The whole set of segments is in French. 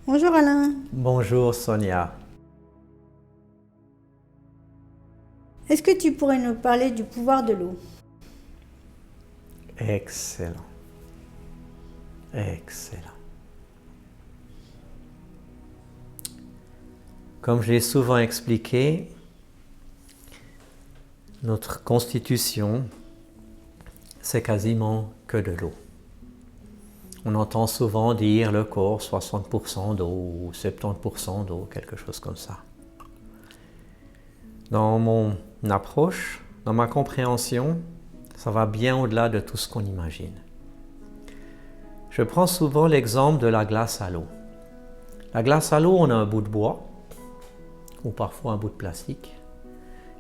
Bonjour Alain. Bonjour Sonia. Est-ce que tu pourrais nous parler du pouvoir de l'eau? Excellent. Excellent. Comme je l'ai souvent expliqué, notre constitution, c'est quasiment que de l'eau. On entend souvent dire le corps 60% d'eau ou 70% d'eau, quelque chose comme ça. Dans mon approche, dans ma compréhension, ça va bien au-delà de tout ce qu'on imagine. Je prends souvent l'exemple de la glace à l'eau. La glace à l'eau, on a un bout de bois ou parfois un bout de plastique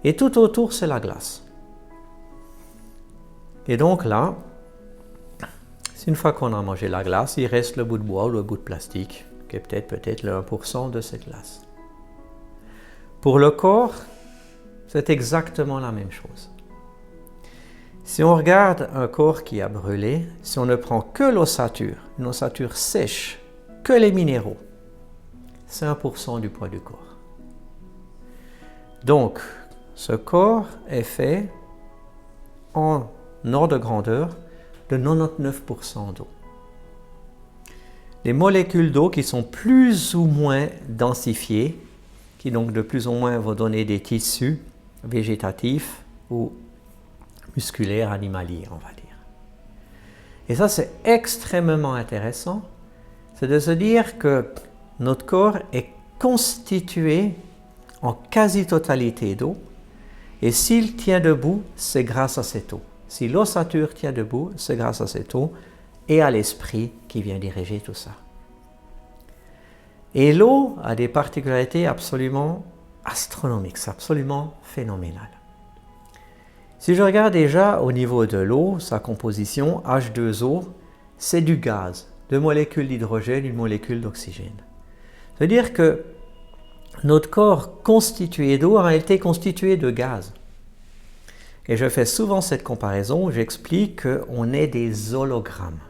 et tout autour, c'est la glace. Et donc là, une fois qu'on a mangé la glace, il reste le bout de bois ou le bout de plastique, qui est peut-être le 1% de cette glace. Pour le corps, c'est exactement la même chose. Si on regarde un corps qui a brûlé, si on ne prend que l'ossature, une ossature sèche, que les minéraux, c'est 1% du poids du corps. Donc, ce corps est fait en ordre de grandeur de 99% d'eau. Les molécules d'eau qui sont plus ou moins densifiées, qui donc de plus ou moins vont donner des tissus végétatifs ou musculaires, animaliers, on va dire. Et ça, c'est extrêmement intéressant, c'est de se dire que notre corps est constitué en quasi-totalité d'eau, et s'il tient debout, c'est grâce à cette eau. Si l'ossature tient debout, c'est grâce à cette eau et à l'esprit qui vient diriger tout ça. Et l'eau a des particularités absolument astronomiques, c'est absolument phénoménal. Si je regarde déjà au niveau de l'eau, sa composition, H2O, c'est du gaz, deux molécules d'hydrogène, une molécule d'oxygène. C'est-à-dire que notre corps constitué d'eau a été constitué de gaz. Et je fais souvent cette comparaison où j'explique qu'on est des hologrammes.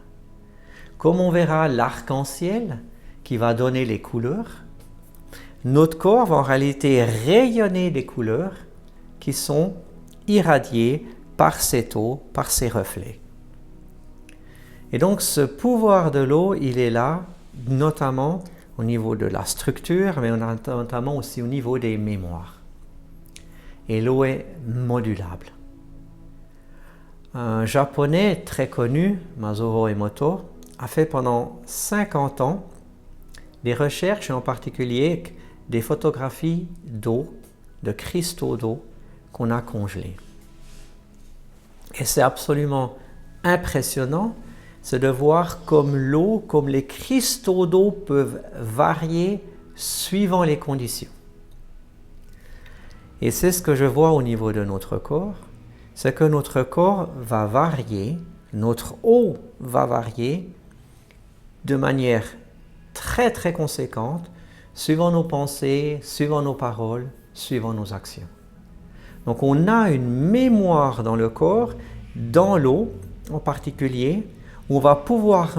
Comme on verra l'arc-en-ciel qui va donner les couleurs, notre corps va en réalité rayonner des couleurs qui sont irradiées par cette eau, par ces reflets. Et donc ce pouvoir de l'eau, il est là, notamment au niveau de la structure, mais notamment aussi au niveau des mémoires. Et l'eau est modulable. Un japonais très connu, Masaru Emoto, a fait pendant 50 ans des recherches, et en particulier des photographies d'eau, de cristaux d'eau qu'on a congelés. Et c'est absolument impressionnant, c'est de voir comme l'eau, comme les cristaux d'eau peuvent varier suivant les conditions. Et c'est ce que je vois au niveau de notre corps. C'est que notre corps va varier, notre eau va varier de manière très très conséquente, suivant nos pensées, suivant nos paroles, suivant nos actions. Donc on a une mémoire dans le corps, dans l'eau en particulier, où on va pouvoir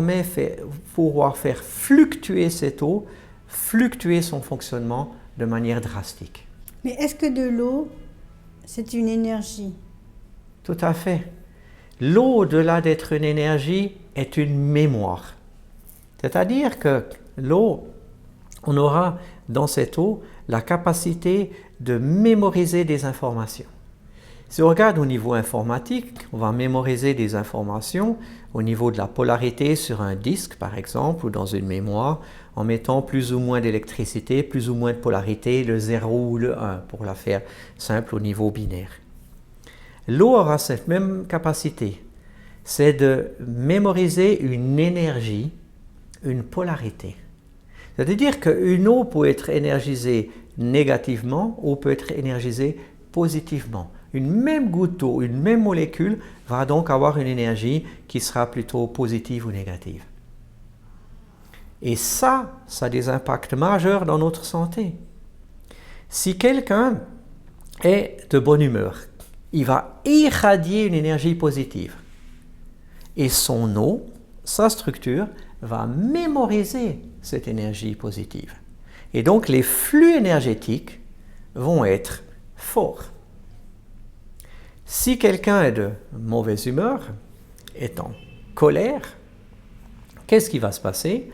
faire fluctuer cette eau, fluctuer son fonctionnement de manière drastique. Mais est-ce que de l'eau, c'est une énergie? Tout à fait. L'eau, au-delà d'être une énergie, est une mémoire. C'est-à-dire que l'eau, on aura dans cette eau la capacité de mémoriser des informations. Si on regarde au niveau informatique, on va mémoriser des informations au niveau de la polarité sur un disque, par exemple, ou dans une mémoire, en mettant plus ou moins d'électricité, plus ou moins de polarité, le 0 ou le 1, pour la faire simple au niveau binaire. L'eau aura cette même capacité, c'est de mémoriser une énergie, une polarité. C'est-à-dire qu'une eau peut être énergisée négativement ou peut être énergisée positivement. Une même goutte d'eau, une même molécule va donc avoir une énergie qui sera plutôt positive ou négative. Et ça a des impacts majeurs dans notre santé. Si quelqu'un est de bonne humeur, il va irradier une énergie positive. Et son eau, sa structure, va mémoriser cette énergie positive. Et donc les flux énergétiques vont être forts. Si quelqu'un est de mauvaise humeur, est en colère, qu'est-ce qui va se passer?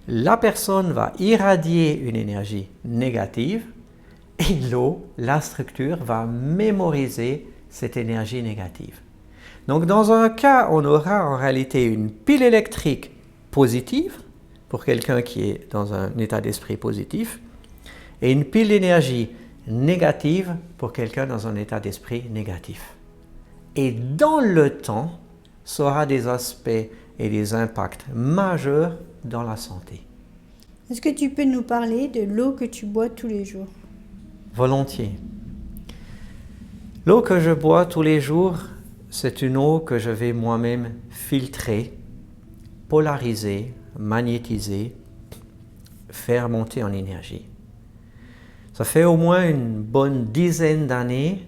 La personne va irradier une énergie négative et l'eau, la structure, va mémoriser cette énergie négative. Donc dans un cas, on aura en réalité une pile électrique positive, pour quelqu'un qui est dans un état d'esprit positif, et une pile d'énergie négative pour quelqu'un dans un état d'esprit négatif. Et dans le temps, ça aura des aspects et des impacts majeurs dans la santé. Est-ce que tu peux nous parler de l'eau que tu bois tous les jours? Volontiers. L'eau que je bois tous les jours, c'est une eau que je vais moi-même filtrer, polariser, magnétiser, faire monter en énergie. Ça fait au moins une bonne dizaine d'années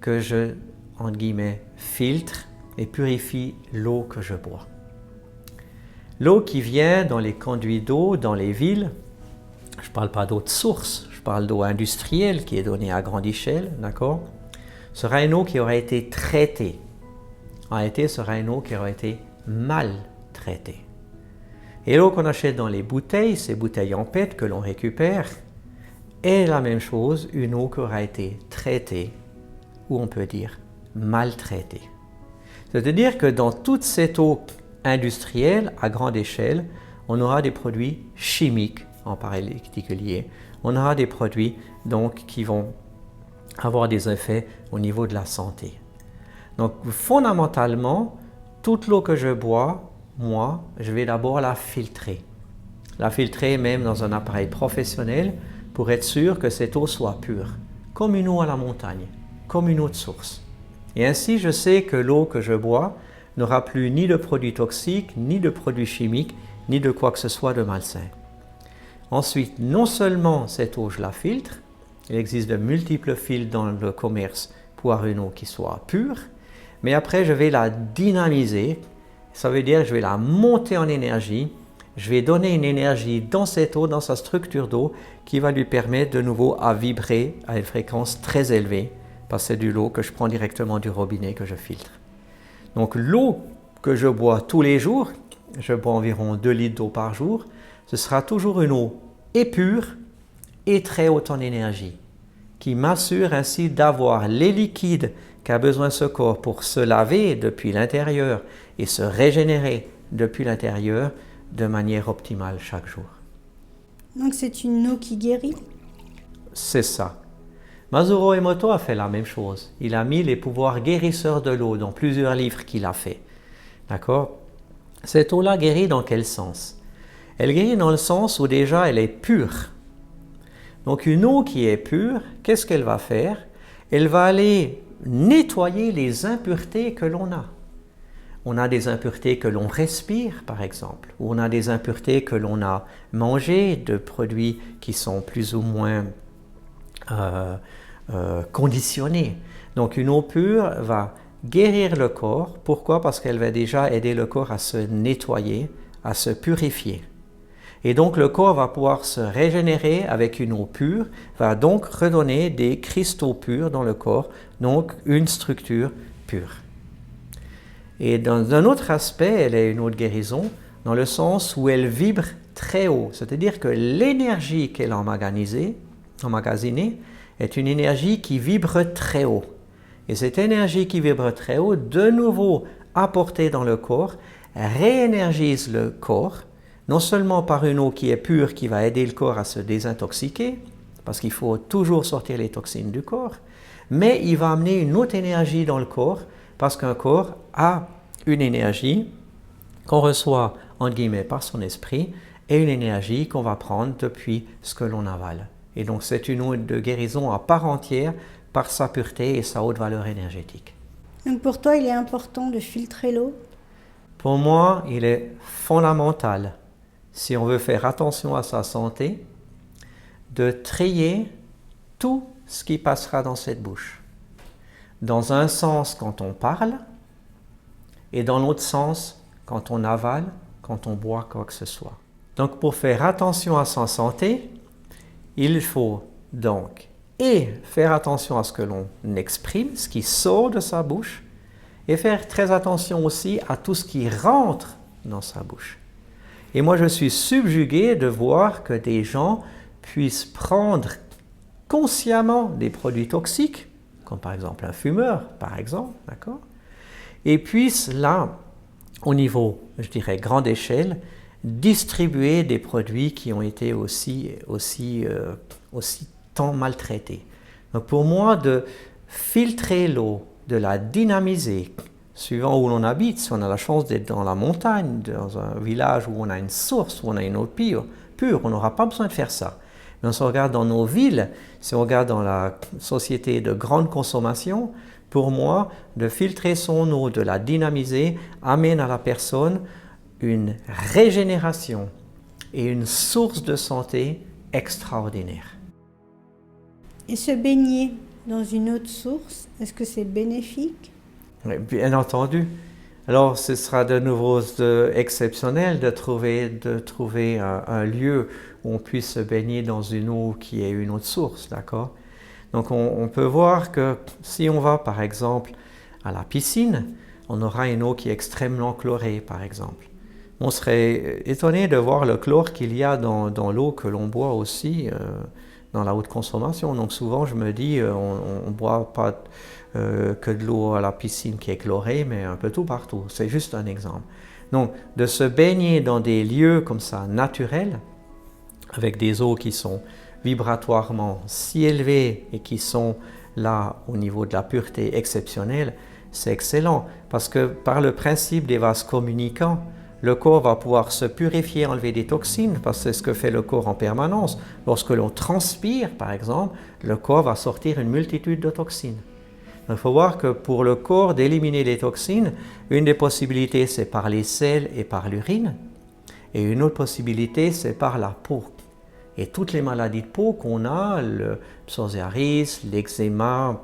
que je, entre guillemets, filtre et purifie l'eau que je bois. L'eau qui vient dans les conduits d'eau, dans les villes, je ne parle pas d'eau de source, je parle d'eau industrielle qui est donnée à grande échelle, d'accord, sera une eau qui aura été traitée. En réalité, sera une eau qui aura été mal traitée. Et l'eau qu'on achète dans les bouteilles, ces bouteilles en PET que l'on récupère, est la même chose, une eau qui aura été traitée, ou on peut dire maltraitée. C'est-à-dire que dans toute cette eau industrielle à grande échelle, on aura des produits chimiques en particulier. On aura des produits donc qui vont avoir des effets au niveau de la santé. Donc fondamentalement, toute l'eau que je bois, moi, je vais d'abord la filtrer. La filtrer même dans un appareil professionnel pour être sûr que cette eau soit pure, comme une eau à la montagne, comme une eau de source. Et ainsi, je sais que l'eau que je bois n'aura plus ni de produits toxiques, ni de produits chimiques, ni de quoi que ce soit de malsain. Ensuite, non seulement cette eau, je la filtre, il existe de multiples filtres dans le commerce pour avoir une eau qui soit pure, mais après, je vais la dynamiser. Ça veut dire que je vais la monter en énergie. Je vais donner une énergie dans cette eau, dans sa structure d'eau, qui va lui permettre de nouveau à vibrer à une fréquence très élevée, parce que c'est de l'eau que je prends directement du robinet que je filtre. Donc l'eau que je bois tous les jours, je bois environ 2 litres d'eau par jour, ce sera toujours une eau et pure et très haute en énergie, qui m'assure ainsi d'avoir les liquides qu'a besoin ce corps pour se laver depuis l'intérieur et se régénérer depuis l'intérieur de manière optimale chaque jour. Donc c'est une eau qui guérit? C'est ça. Masaru Emoto a fait la même chose. Il a mis les pouvoirs guérisseurs de l'eau dans plusieurs livres qu'il a fait. D'accord? Cette eau-là guérit dans quel sens? Elle guérit dans le sens où déjà elle est pure. Donc une eau qui est pure, qu'est-ce qu'elle va faire? Elle va aller nettoyer les impuretés que l'on a. On a des impuretés que l'on respire, par exemple, ou on a des impuretés que l'on a mangées, de produits qui sont plus ou moins conditionnés. Donc une eau pure va guérir le corps. Pourquoi? Parce qu'elle va déjà aider le corps à se nettoyer, à se purifier. Et donc le corps va pouvoir se régénérer avec une eau pure, va donc redonner des cristaux purs dans le corps, donc une structure pure. Et dans un autre aspect, elle est une eau de guérison, dans le sens où elle vibre très haut. C'est-à-dire que l'énergie qu'elle a emmagasinée est une énergie qui vibre très haut. Et cette énergie qui vibre très haut, de nouveau apportée dans le corps, réénergise le corps, non seulement par une eau qui est pure, qui va aider le corps à se désintoxiquer, parce qu'il faut toujours sortir les toxines du corps, mais il va amener une autre énergie dans le corps, parce qu'un corps a une énergie qu'on reçoit, entre guillemets, par son esprit, et une énergie qu'on va prendre depuis ce que l'on avale. Et donc c'est une eau de guérison à part entière par sa pureté et sa haute valeur énergétique. Donc pour toi, il est important de filtrer l'eau? Pour moi, il est fondamental, si on veut faire attention à sa santé, de trier tout ce qui passera dans cette bouche. Dans un sens quand on parle, et dans l'autre sens quand on avale, quand on boit quoi que ce soit. Donc pour faire attention à sa santé, il faut donc et faire attention à ce que l'on exprime, ce qui sort de sa bouche, et faire très attention aussi à tout ce qui rentre dans sa bouche. Et moi, je suis subjugué de voir que des gens puissent prendre consciemment des produits toxiques, comme par exemple un fumeur, par exemple, d'accord, et puissent là, au niveau, je dirais, grande échelle, distribuer des produits qui ont été aussi tant maltraités. Donc pour moi, de filtrer l'eau, de la dynamiser, suivant où l'on habite, si on a la chance d'être dans la montagne, dans un village où on a une source, où on a une eau pure, on n'aura pas besoin de faire ça. Mais si on regarde dans nos villes, si on regarde dans la société de grande consommation, pour moi, de filtrer son eau, de la dynamiser, amène à la personne une régénération et une source de santé extraordinaire. Et se baigner dans une autre source, est-ce que c'est bénéfique? Bien entendu. Alors, ce sera de nouveau exceptionnel de trouver un lieu où on puisse se baigner dans une eau qui est une autre source, d'accord? Donc, on peut voir que si on va, par exemple, à la piscine, on aura une eau qui est extrêmement chlorée, par exemple. On serait étonné de voir le chlore qu'il y a dans l'eau que l'on boit aussi dans la haute consommation. Donc souvent, je me dis, on ne boit pas que de l'eau à la piscine qui est chlorée, mais un peu tout partout. C'est juste un exemple. Donc, de se baigner dans des lieux comme ça, naturels, avec des eaux qui sont vibratoirement si élevées et qui sont là au niveau de la pureté exceptionnelle, c'est excellent. Parce que par le principe des vases communicants, le corps va pouvoir se purifier, enlever des toxines, parce que c'est ce que fait le corps en permanence. Lorsque l'on transpire, par exemple, le corps va sortir une multitude de toxines. Il faut voir que pour le corps, d'éliminer les toxines, une des possibilités, c'est par les selles et par l'urine. Et une autre possibilité, c'est par la peau. Et toutes les maladies de peau qu'on a, le psoriasis, l'eczéma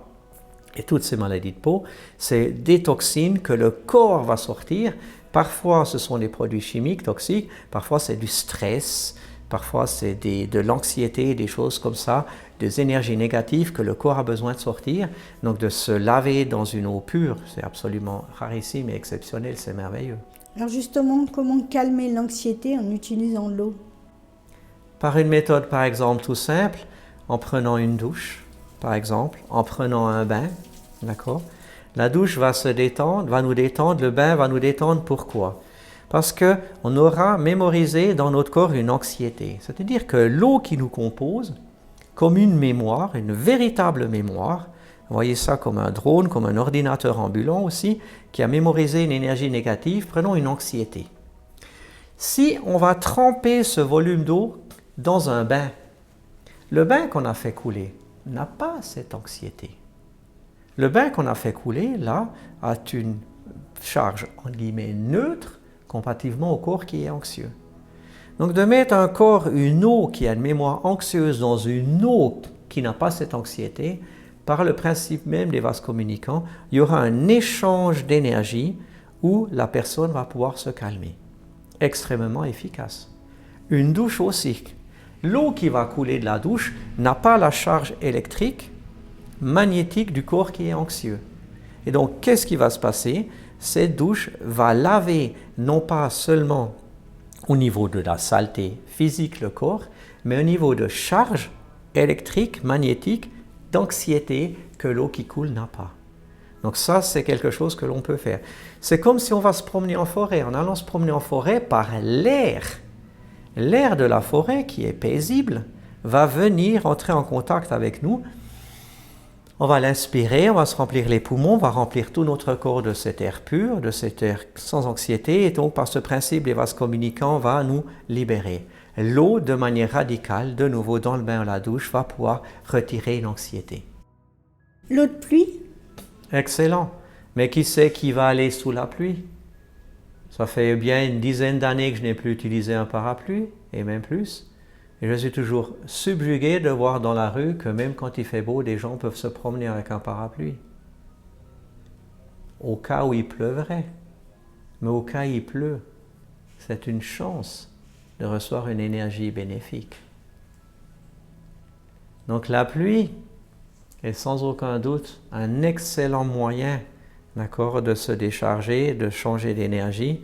et toutes ces maladies de peau, c'est des toxines que le corps va sortir. Parfois, ce sont des produits chimiques toxiques, parfois c'est du stress, parfois c'est de l'anxiété, des choses comme ça, des énergies négatives que le corps a besoin de sortir. Donc de se laver dans une eau pure, c'est absolument rarissime et exceptionnel, c'est merveilleux. Alors justement, comment calmer l'anxiété en utilisant l'eau? Par une méthode par exemple tout simple, en prenant une douche, par exemple, en prenant un bain, d'accord? La douche va se détendre, va nous détendre, le bain va nous détendre. Pourquoi? Parce qu'on aura mémorisé dans notre corps une anxiété. C'est-à-dire que l'eau qui nous compose, comme une mémoire, une véritable mémoire, voyez ça comme un drone, comme un ordinateur ambulant aussi, qui a mémorisé une énergie négative, prenons une anxiété. Si on va tremper ce volume d'eau dans un bain, le bain qu'on a fait couler n'a pas cette anxiété. Le bain qu'on a fait couler, là, a une charge, entre guillemets, neutre, comparativement au corps qui est anxieux. Donc de mettre un corps, une eau qui a une mémoire anxieuse dans une eau qui n'a pas cette anxiété, par le principe même des vases communicants, il y aura un échange d'énergie où la personne va pouvoir se calmer. Extrêmement efficace. Une douche aussi. L'eau qui va couler de la douche n'a pas la charge électrique, magnétique du corps qui est anxieux. Et donc, qu'est-ce qui va se passer? Cette douche va laver non pas seulement au niveau de la saleté physique le corps, mais au niveau de charge électrique, magnétique, d'anxiété que l'eau qui coule n'a pas. Donc ça, c'est quelque chose que l'on peut faire. C'est comme si on va se promener en forêt. En allant se promener en forêt par l'air. L'air de la forêt, qui est paisible, va venir entrer en contact avec nous. On va l'inspirer, on va se remplir les poumons, on va remplir tout notre corps de cet air pur, de cet air sans anxiété. Et donc, par ce principe, les vases communicants va nous libérer. L'eau, de manière radicale, de nouveau dans le bain ou la douche, va pouvoir retirer une anxiété. L'eau de pluie? Excellent. Mais qui sait qui va aller sous la pluie? Ça fait bien une dizaine d'années que je n'ai plus utilisé un parapluie, et même plus. Et je suis toujours subjugué de voir dans la rue que même quand il fait beau, des gens peuvent se promener avec un parapluie. Au cas où il pleuvrait. Mais au cas où il pleut, c'est une chance. de recevoir une énergie bénéfique. Donc la pluie est sans aucun doute un excellent moyen, d'accord, de se décharger, de changer d'énergie.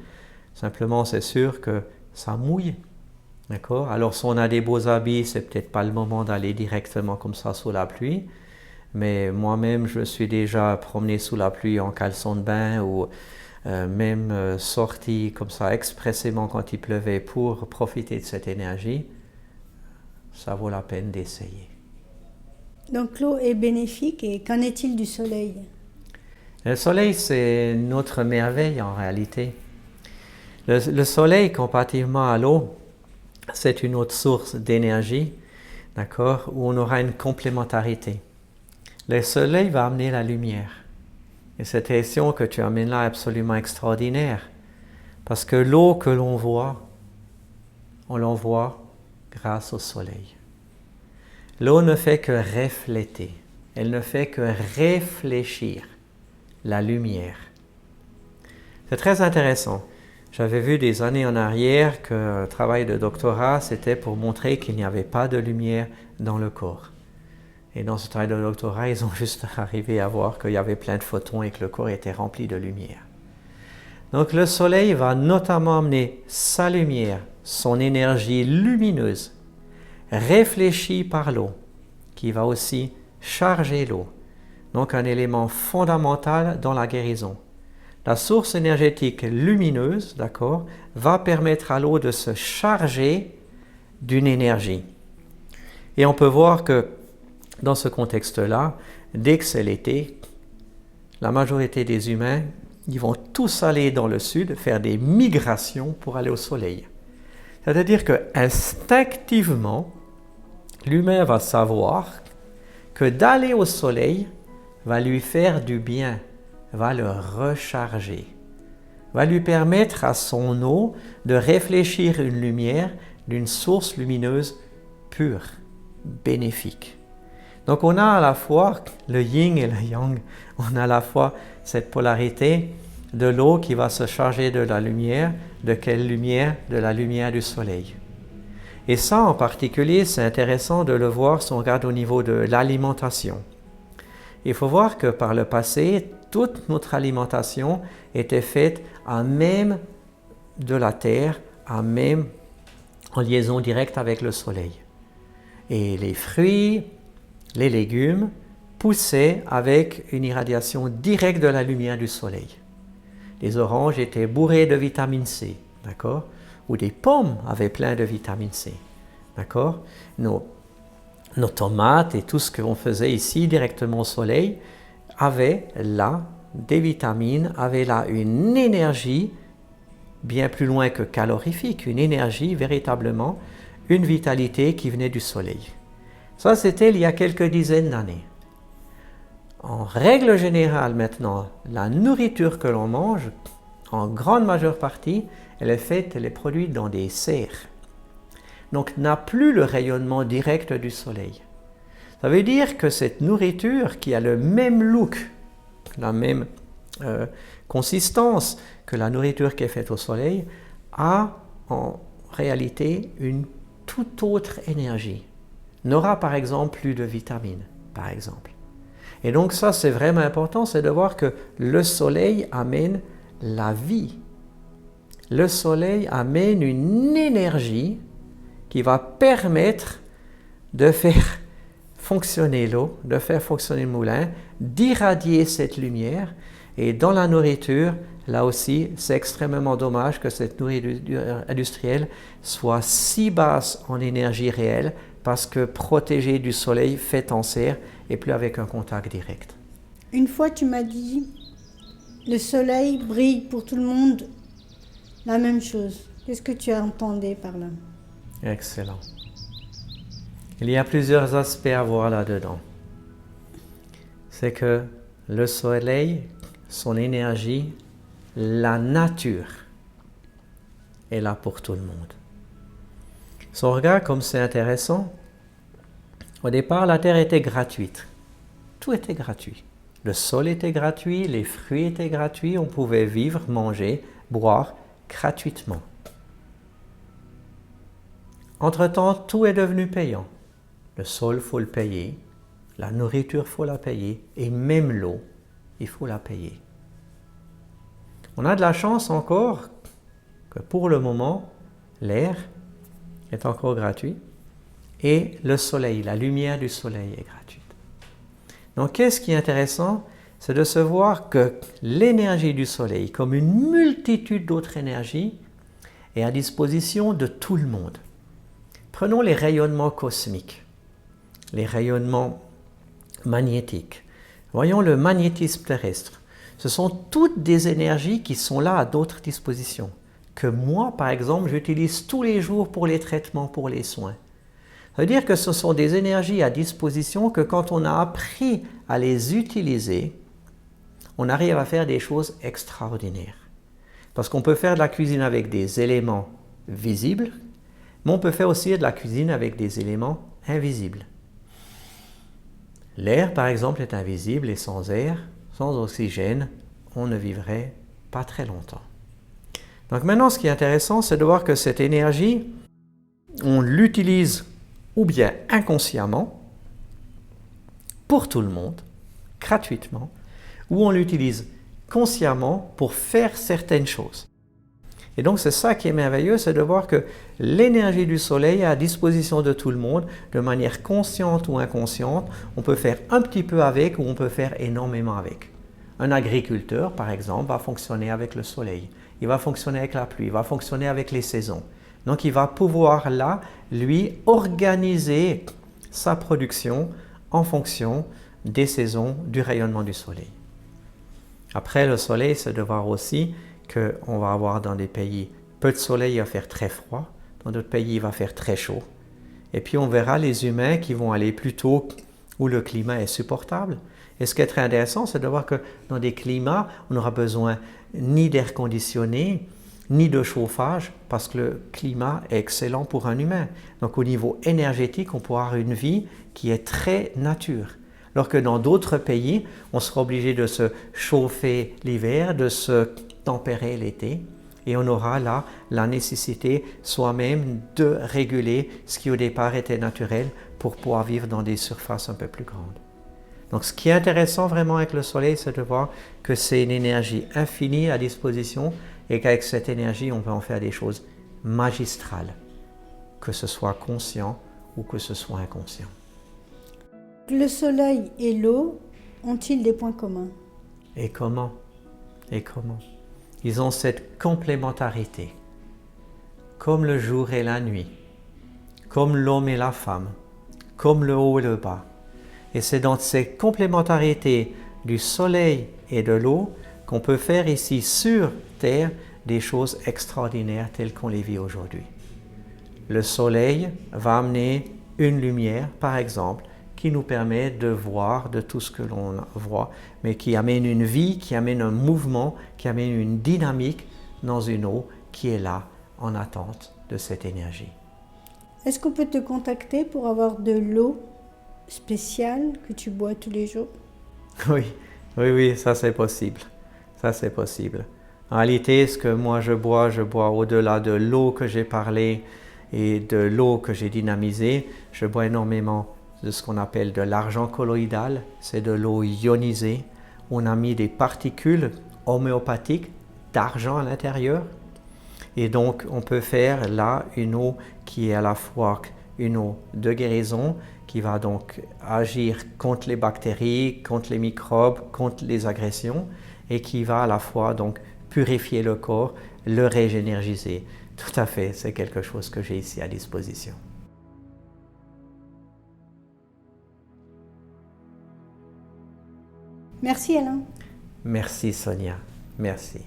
Simplement, c'est sûr que ça mouille. D'accord? Alors, si on a des beaux habits, c'est peut-être pas le moment d'aller directement comme ça sous la pluie. Mais moi-même, je suis déjà promené sous la pluie en caleçon de bain ou même sorti comme ça expressément quand il pleuvait pour profiter de cette énergie. Ça vaut la peine d'essayer. Donc l'eau est bénéfique et qu'en est-il du soleil? Le soleil, c'est notre merveille en réalité. Le soleil, comparativement à l'eau, c'est une autre source d'énergie, d'accord, où on aura une complémentarité. Le soleil va amener la lumière. Et cette question que tu amènes là est absolument extraordinaire. Parce que l'eau que l'on voit, on l'envoie grâce au soleil. L'eau ne fait que refléter, elle ne fait que réfléchir la lumière. C'est très intéressant. J'avais vu des années en arrière qu'un travail de doctorat, c'était pour montrer qu'il n'y avait pas de lumière dans le corps. Et dans ce travail de doctorat, ils ont juste arrivé à voir qu'il y avait plein de photons et que le corps était rempli de lumière. Donc le soleil va notamment amener sa lumière, son énergie lumineuse, réfléchie par l'eau, qui va aussi charger l'eau. Donc un élément fondamental dans la guérison. La source énergétique lumineuse, d'accord, va permettre à l'eau de se charger d'une énergie. Et on peut voir que dans ce contexte-là, dès que c'est l'été, la majorité des humains, ils vont tous aller dans le sud, faire des migrations pour aller au soleil. C'est-à-dire qu'instinctivement, l'humain va savoir que d'aller au soleil va lui faire du bien, va le recharger, va lui permettre à son eau de réfléchir une lumière d'une source lumineuse pure, bénéfique. Donc on a à la fois le yin et le yang, on a à la fois cette polarité de l'eau qui va se charger de la lumière. De quelle lumière? De la lumière du soleil. Et ça en particulier, c'est intéressant de le voir si on regarde au niveau de l'alimentation. Il faut voir que par le passé, toute notre alimentation était faite à même de la terre, à même en liaison directe avec le soleil. Et les fruits, les légumes poussaient avec une irradiation directe de la lumière du soleil. Les oranges étaient bourrées de vitamine C, d'accord? Ou des pommes avaient plein de vitamine C, d'accord? Nos tomates et tout ce que l'on faisait ici directement au soleil avaient là des vitamines, avaient là une énergie bien plus loin que calorifique, une énergie véritablement, une vitalité qui venait du soleil. Ça, c'était il y a quelques dizaines d'années. En règle générale maintenant, la nourriture que l'on mange, en grande majeure partie, elle est produite dans des serres. Donc n'a plus le rayonnement direct du soleil. Ça veut dire que cette nourriture qui a le même look, la même consistance que la nourriture qui est faite au soleil, a en réalité une toute autre énergie. N'aura par exemple plus de vitamines, par exemple. Et donc ça, c'est vraiment important, c'est de voir que le soleil amène la vie. Le soleil amène une énergie qui va permettre de faire fonctionner l'eau, de faire fonctionner le moulin, d'irradier cette lumière. Et dans la nourriture, là aussi, c'est extrêmement dommage que cette nourriture industrielle soit si basse en énergie réelle parce que protégée du soleil fait en serre et plus avec un contact direct. Une fois, tu m'as dit, le soleil brille pour tout le monde la même chose. Qu'est-ce que tu entendais par là? Excellent. Il y a plusieurs aspects à voir là-dedans. C'est que le soleil, son énergie, la nature est là pour tout le monde. Si on regarde comme c'est intéressant, au départ, la terre était gratuite. Tout était gratuit. Le sol était gratuit, les fruits étaient gratuits, on pouvait vivre, manger, boire gratuitement. Entre-temps, tout est devenu payant. Le sol, il faut le payer. La nourriture, il faut la payer. Et même l'eau, il faut la payer. On a de la chance encore que pour le moment, l'air est encore gratuit et le soleil, la lumière du soleil est gratuite. Donc, qu'est-ce qui est intéressant? C'est de se voir que l'énergie du soleil, comme une multitude d'autres énergies, est à disposition de tout le monde. Prenons les rayonnements cosmiques, les rayonnements magnétiques. Voyons le magnétisme terrestre. Ce sont toutes des énergies qui sont là à d'autres dispositions, que moi, par exemple, j'utilise tous les jours pour les traitements, pour les soins. Ça veut dire que ce sont des énergies à disposition que quand on a appris à les utiliser, on arrive à faire des choses extraordinaires. Parce qu'on peut faire de la cuisine avec des éléments visibles, mais on peut faire aussi de la cuisine avec des éléments invisibles. L'air, par exemple, est invisible et sans air, sans oxygène, on ne vivrait pas très longtemps. Donc maintenant, ce qui est intéressant, c'est de voir que cette énergie, on l'utilise ou bien inconsciemment, pour tout le monde, gratuitement, ou on l'utilise consciemment pour faire certaines choses. Et donc c'est ça qui est merveilleux, c'est de voir que l'énergie du soleil est à disposition de tout le monde, de manière consciente ou inconsciente. On peut faire un petit peu avec ou on peut faire énormément avec. Un agriculteur, par exemple, va fonctionner avec le soleil. Il va fonctionner avec la pluie, il va fonctionner avec les saisons. Donc il va pouvoir là, lui, organiser sa production en fonction des saisons, du rayonnement du soleil. Après, le soleil, c'est de voir aussi qu'on va avoir dans des pays peu de soleil, il va faire très froid. Dans d'autres pays, il va faire très chaud. Et puis on verra les humains qui vont aller plutôt où le climat est supportable. Et ce qui est très intéressant, c'est de voir que dans des climats, on n'aura besoin ni d'air conditionné, ni de chauffage, parce que le climat est excellent pour un humain. Donc au niveau énergétique, on pourra avoir une vie qui est très nature. Alors que dans d'autres pays, on sera obligé de se chauffer l'hiver, de se tempérer l'été, et on aura là la nécessité soi-même de réguler ce qui au départ était naturel pour pouvoir vivre dans des surfaces un peu plus grandes. Donc ce qui est intéressant vraiment avec le soleil, c'est de voir que c'est une énergie infinie à disposition et qu'avec cette énergie, on peut en faire des choses magistrales, que ce soit conscient ou que ce soit inconscient. Le soleil et l'eau ont-ils des points communs? Et comment? Ils ont cette complémentarité, comme le jour et la nuit, comme l'homme et la femme, comme le haut et le bas. Et c'est dans cette complémentarité du soleil et de l'eau qu'on peut faire ici sur Terre des choses extraordinaires telles qu'on les vit aujourd'hui. Le soleil va amener une lumière, par exemple, qui nous permet de voir de tout ce que l'on voit, mais qui amène une vie, qui amène un mouvement, qui amène une dynamique dans une eau qui est là en attente de cette énergie. Est-ce qu'on peut te contacter pour avoir de l'eau spéciale que tu bois tous les jours? Oui, ça c'est possible. Ça c'est possible. En réalité, ce que moi je bois au-delà de l'eau que j'ai parlé et de l'eau que j'ai dynamisée, je bois énormément de ce qu'on appelle de l'argent colloïdal, c'est de l'eau ionisée. On a mis des particules homéopathiques d'argent à l'intérieur et donc on peut faire là une eau qui est à la fois une eau de guérison qui va donc agir contre les bactéries, contre les microbes, contre les agressions et qui va à la fois donc purifier le corps, le régénérgiser. Tout à fait, c'est quelque chose que j'ai ici à disposition. Merci Alain. Merci Sonia, merci.